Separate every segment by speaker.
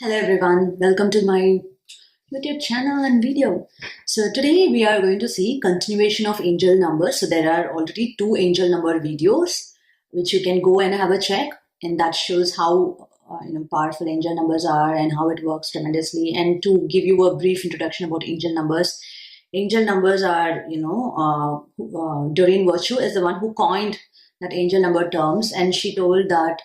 Speaker 1: Hello everyone, welcome to my YouTube channel and video. So today we are going to see continuation of angel numbers. So there are already two angel number videos which you can go and have a check, and that shows how powerful angel numbers are and how it works tremendously. And to give you a brief introduction about angel numbers are Doreen Virtue is the one who coined that angel number terms, and she told that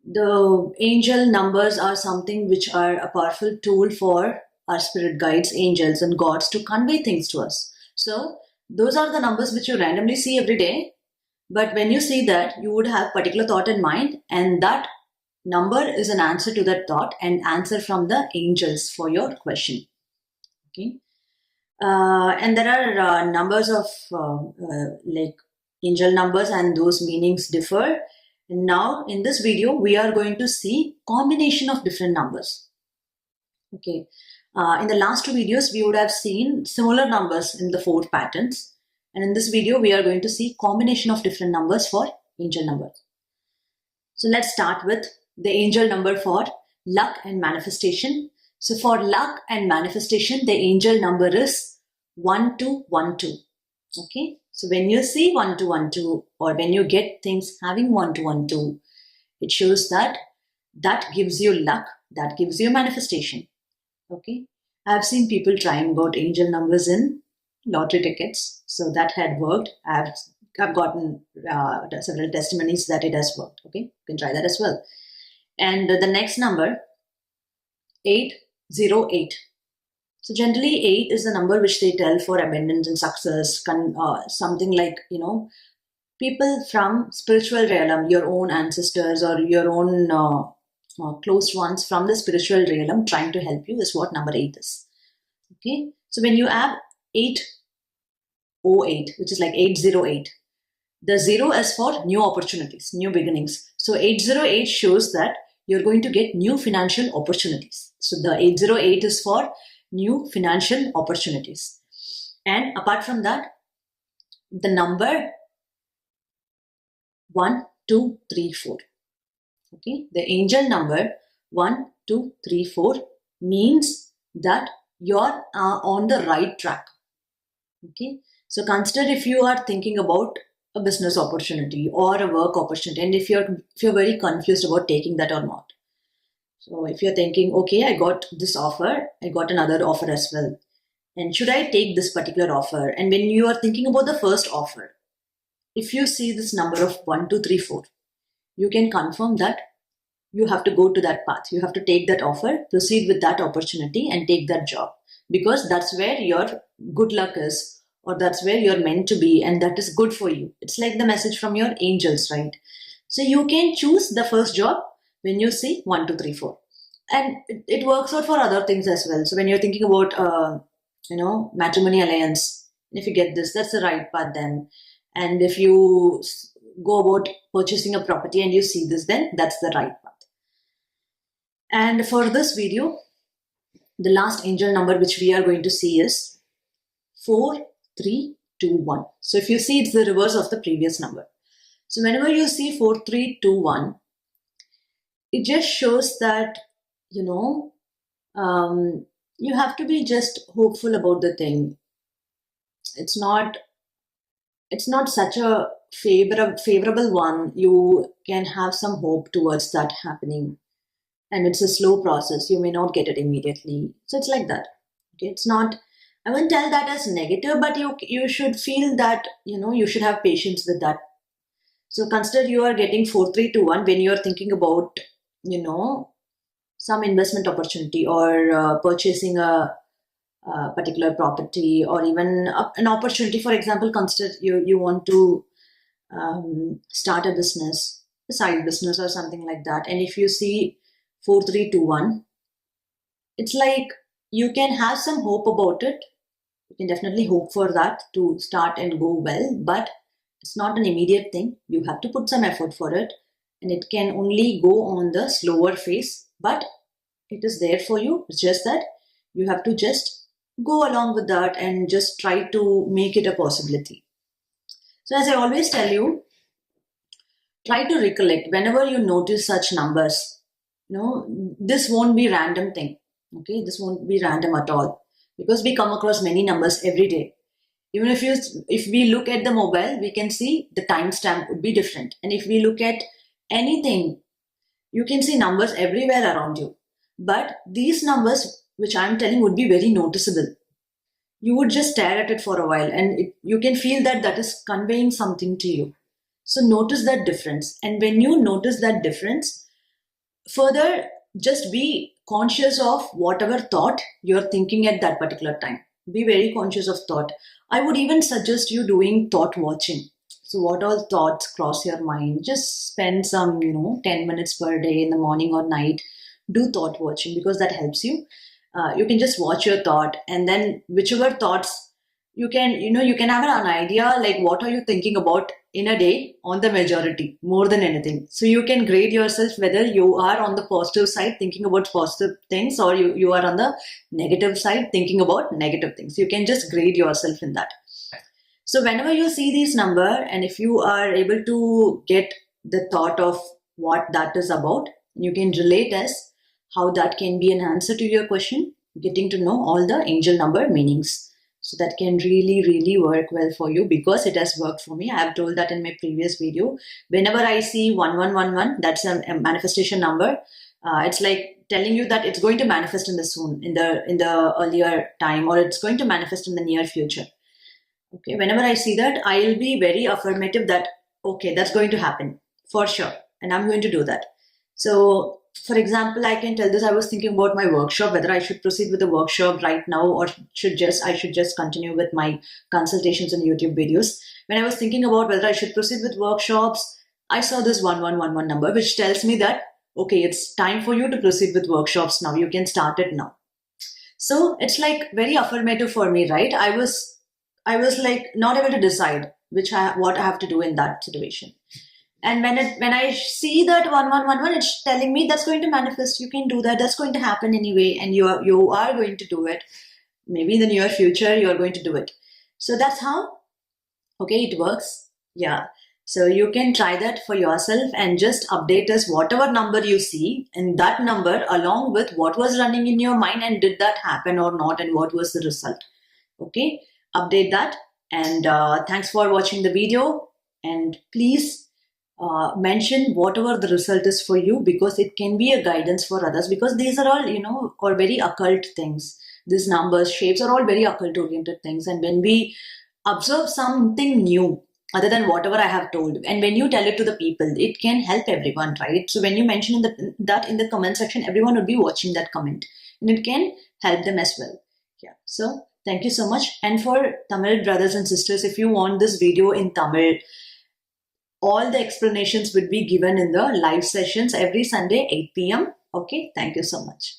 Speaker 1: the angel numbers are something which are a powerful tool for our spirit guides, angels, and gods to convey things to us. So, those are the numbers which you randomly see every day. But when you see that, you would have particular thought in mind, and that number is an answer to that thought and answer from the angels for your question. Okay. And there are numbers of like angel numbers, and those meanings differ. And now in this video, we are going to see combination of different numbers. Okay. In the last two videos, we would have seen similar numbers in the four patterns. And in this video, we are going to see combination of different numbers for angel numbers. So let's start with the angel number for luck and manifestation. So for luck and manifestation, the angel number is 1212. Okay. So when you see 1212, or when you get things having 1212, it shows that gives you luck, that gives you manifestation. Okay. I've seen people trying out angel numbers in lottery tickets. So that had worked. I've gotten several testimonies that it has worked. Okay. You can try that as well. And the next number, 808. So generally 8 is the number which they tell for abundance and success, something like, people from spiritual realm, your own ancestors or your own close ones from the spiritual realm trying to help you is what number 8 is. Okay. So when you have 808, which is like 808, the 0 is for new opportunities, new beginnings. So 808 shows that you're going to get new financial opportunities. So the 808 is for new financial opportunities. And apart from that, the number 1, 2, 3, 4. Okay, the angel number 1, 2, 3, 4 means that you're on the right track. Okay, so consider if you are thinking about a business opportunity or a work opportunity, and if you're very confused about taking that or not. So if you're thinking, okay, I got this offer, I got another offer as well, and should I take this particular offer? And when you are thinking about the first offer, if you see this number of 1, 2, 3, 4, you can confirm that you have to go to that path. You have to take that offer, proceed with that opportunity, and take that job, because that's where your good luck is, or that's where you're meant to be, and that is good for you. It's like the message from your angels, right? So you can choose the first job when you see 1, 2, 3, 4. And it works out for other things as well. So when you're thinking about, matrimony alliance, if you get this, that's the right path then. And if you go about purchasing a property and you see this, then that's the right path. And for this video, the last angel number which we are going to see is 4321. So if you see, it's the reverse of the previous number. So whenever you see 4321, it just shows that, you have to be just hopeful about the thing. It's not such a favorable one. You can have some hope towards that happening. And it's a slow process. You may not get it immediately. So it's like that. Okay, it's not, I wouldn't tell that as negative, but you should feel that, you should have patience with that. So consider you are getting 4321 when you're thinking about, some investment opportunity, or purchasing a particular property, or even an opportunity. For example, consider you want to start a business, a side business or something like that. And if you see 4321, it's like you can have some hope about it. You can definitely hope for that to start and go well, but it's not an immediate thing. You have to put some effort for it, and it can only go on the slower phase, but it is there for you. It's just that you have to just go along with that and just try to make it a possibility. So as I always tell you, try to recollect whenever you notice such numbers. this won't be random thing. Okay, this won't be random at all, because we come across many numbers every day. Even if we look at the mobile, we can see the timestamp would be different. And if we look at anything, you can see numbers everywhere around you. But these numbers, which I'm telling, would be very noticeable. You would just stare at it for a while, and you can feel that is conveying something to you. So notice that difference. And when you notice that difference, further, just be conscious of whatever thought you're thinking at that particular time. Be very conscious of thought. I would even suggest you doing thought watching. So what all thoughts cross your mind? Just spend some, 10 minutes per day in the morning or night. Do thought watching, because that helps you. You can just watch your thought, and then whichever thoughts you can have an idea, like what are you thinking about in a day on the majority, more than anything. So you can grade yourself whether you are on the positive side thinking about positive things, or you are on the negative side thinking about negative things. You can just grade yourself in that. So whenever you see this number, and if you are able to get the thought of what that is about, you can relate as how that can be an answer to your question, getting to know all the angel number meanings. So that can really, really work well for you, because it has worked for me. I have told that in my previous video. Whenever I see 1111, that's a manifestation number. It's like telling you that it's going to manifest in the earlier time, or it's going to manifest in the near future. Okay, whenever I see that, I'll be very affirmative that, okay, that's going to happen for sure, and I'm going to do that. So, for example, I can tell this. I was thinking about my workshop, whether I should proceed with the workshop right now, or I should just continue with my consultations and YouTube videos. When I was thinking about whether I should proceed with workshops, I saw this 1111 number, which tells me that, okay, it's time for you to proceed with workshops now. You can start it now. So it's like very affirmative for me, right? I was like not able to decide what I have to do in that situation. And when I see that 1111, it's telling me that's going to manifest. You can do that. That's going to happen anyway, and you are going to do it. Maybe in the near future you are going to do it. So that's how, okay, it works. Yeah. So you can try that for yourself, and just update us whatever number you see, and that number along with what was running in your mind, and did that happen or not, and what was the result. Okay, update that. And thanks for watching the video, and please mention whatever the result is for you, because it can be a guidance for others, because these are all are very occult things. These numbers, shapes are all very occult oriented things, and when we observe something new other than whatever I have told, and when you tell it to the people, it can help everyone, right? So when you mention that in the comment section, everyone will be watching that comment, and it can help them as well. Yeah. So thank you so much. And for Tamil brothers and sisters, if you want this video in Tamil, all the explanations would be given in the live sessions every Sunday, 8 p.m. Okay, thank you so much.